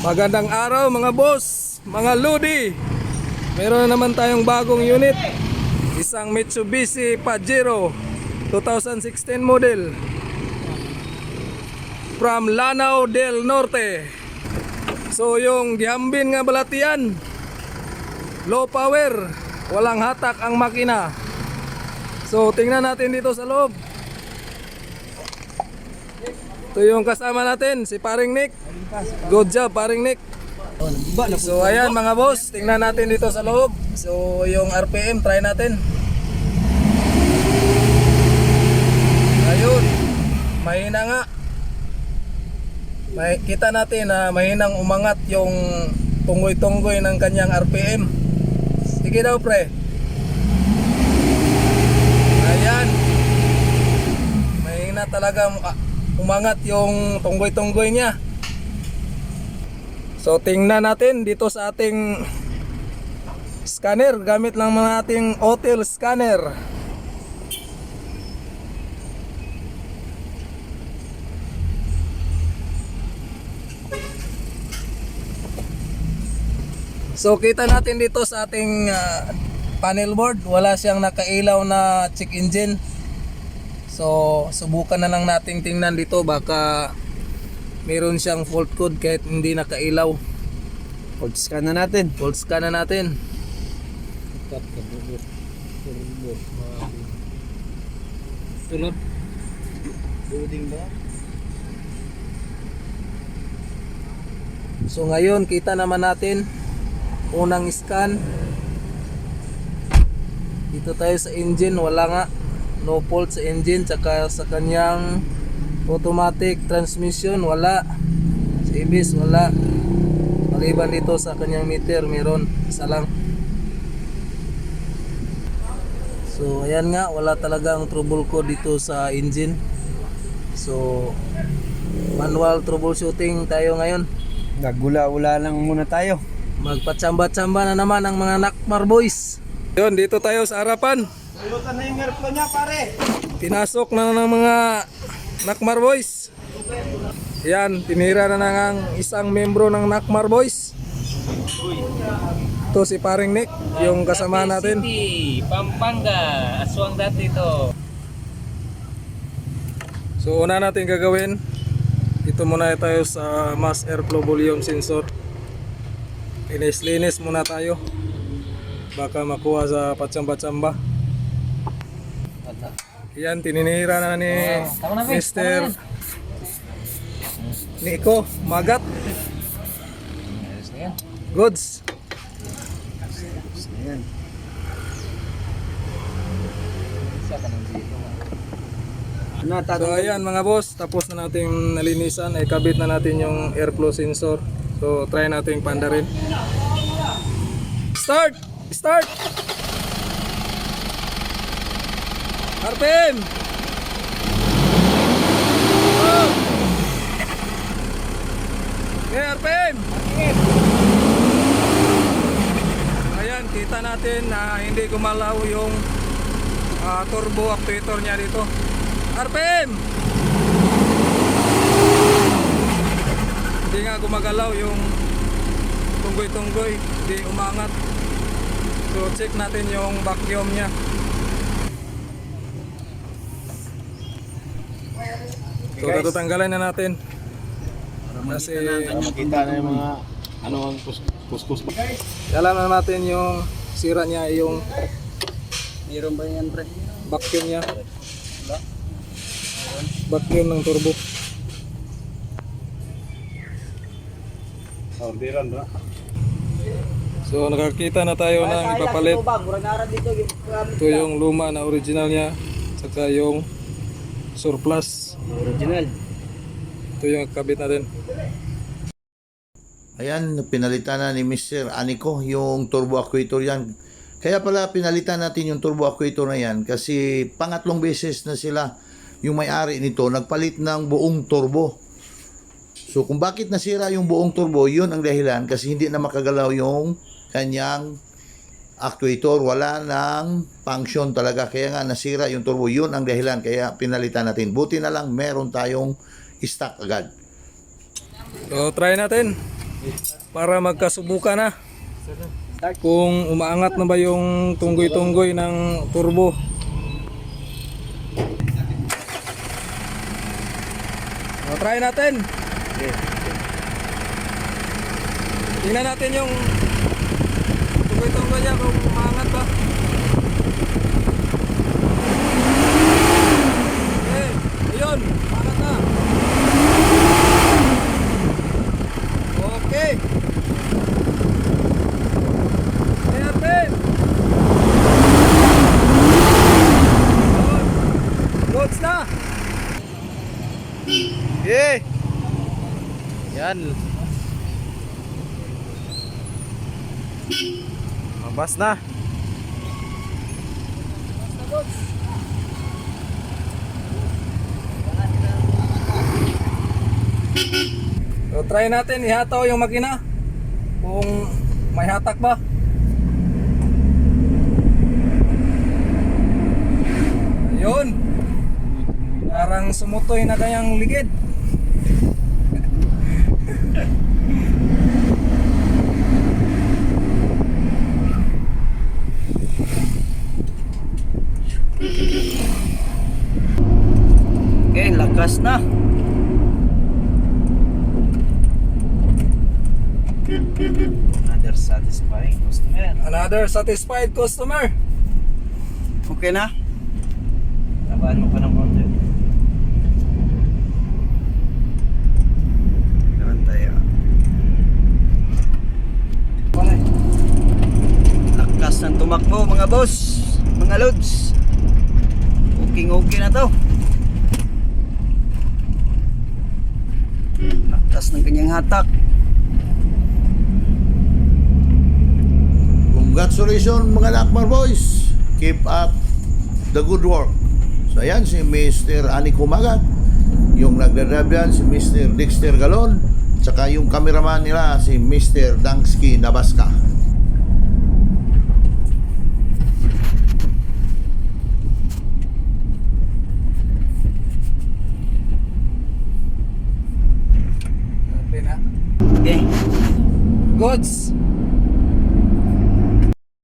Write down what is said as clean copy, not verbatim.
Magandang araw mga boss, mga lodi. Meron na naman tayong bagong unit. Isang Mitsubishi Pajero 2016 model from Lanao del Norte. So yung gihambin nga balatian, low power, walang hatak ang makina. So tingnan natin dito sa loob. Ito yung kasama natin, si Paring Nick. Good job, Paring Nick. So ayan mga boss, tingnan natin dito sa loob. So yung RPM, try natin. Ayun, mahina nga. Kita natin na mahinang umangat yung tunggoy-tunggoy ng kanyang RPM. Sige daw pre. Ayan, mahina talaga umangat yung tunggoy-tunggoy niya. So tingnan natin dito sa ating scanner, gamit lang mga ating OTIL scanner. So kita natin dito sa ating panel board, wala siyang nakailaw na check engine. So subukan na lang nating tingnan dito, baka meron siyang fault code kahit hindi nakailaw. Fault scan na natin. Fault scan na natin. Tulad. Loading ba? So ngayon kita naman natin unang scan. Dito tayo sa engine, wala nga, no fault sa engine, tsaka sa kanyang automatic transmission wala, sa ABS wala, maliban dito sa kanyang meter meron isa lang. So ayan nga, wala talagang trouble code dito sa engine. So manual troubleshooting tayo ngayon. Nagula-ula lang muna tayo. Magpatsamba-tsamba na naman ang mga Nakmar boys. Yun, dito tayo sa harapan. Lulutan na yung airflow niya pare. Pinasok na ng mga Nakmar boys. Yan, tinira na ng isang membro ng Nakmar boys. Ito si Paring Nick, yung kasama natin. City, Pampanga, aswang dati to. So una natin gagawin, dito muna tayo sa mass airflow volume sensor. Linis-linis muna tayo, baka makuha sa patsamba-tsamba. Yan, tininira na ni Mr. Nico Magat. Goods. So ayan mga boss, tapos na natin nalinisan, ay kabit na natin yung airflow sensor. So try natin panda rin. Start! Start! RPM! Oh! Okay, RPM! Ayan, kita natin na hindi gumalaw yung turbo actuator niya dito. RPM! Hindi nga gumagalaw yung tunggoy-tunggoy, hindi umangat. So check natin yung vacuum niya. So tatanggalan na natin. Kasi Makita na yung mga ang kuskus. alam na natin yung sira niya, yung Meron ba yan pre? vacuum niya. Vacuum ng turbo. Orderan ba? So nakakita na tayo ng ipapalit. Ito yung luma na original niya, saka yung surplus. Original. Ito yung kabit natin. Ayan, pinalitan na ni Mr. Anico yung turbo actuator yan. Kaya pala pinalitan natin yung turbo actuator na yan kasi pangatlong beses na sila yung may-ari nito nagpalit ng buong turbo. So kung bakit nasira yung buong turbo, yun ang dahilan kasi hindi na makagalaw yung kanyang actuator, wala nang function talaga, kaya nga nasira yung turbo, yun ang dahilan kaya pinalitan natin. Buti na lang meron tayong stock agad. So try natin. para magkasubukan na kung umaangat na ba yung tunggoy-tunggoy ng turbo. So, try natin. Tingnan natin yung tunggoy-tunggoy niya kung umaangat ba. Okay, ayun, umaangat na. Okay. Ayan. Loads na. Yeah. Yan. Mabas na. So try natin ihataw yung makina kung may hatak ba. Ayun. Parang sumutoy na kayang ligid. Okay, lakas na. Another satisfying customer. Another satisfied customer. Okay na? Tabaan mo pa ng konti. Ganun tayo. Lakas ng tumakbo mga boss, mga lods. Okay na to. Lakas ng kanyang hatak. Congratulations mga Lakmar boys. Keep up the good work. So ayan si Mr. Anico Magat. Yung nagdadrive yan si Mr. Dexter Galon. Tsaka yung cameraman nila si Mr. Dangsky Nabaska. Okay na. Okay. Goods.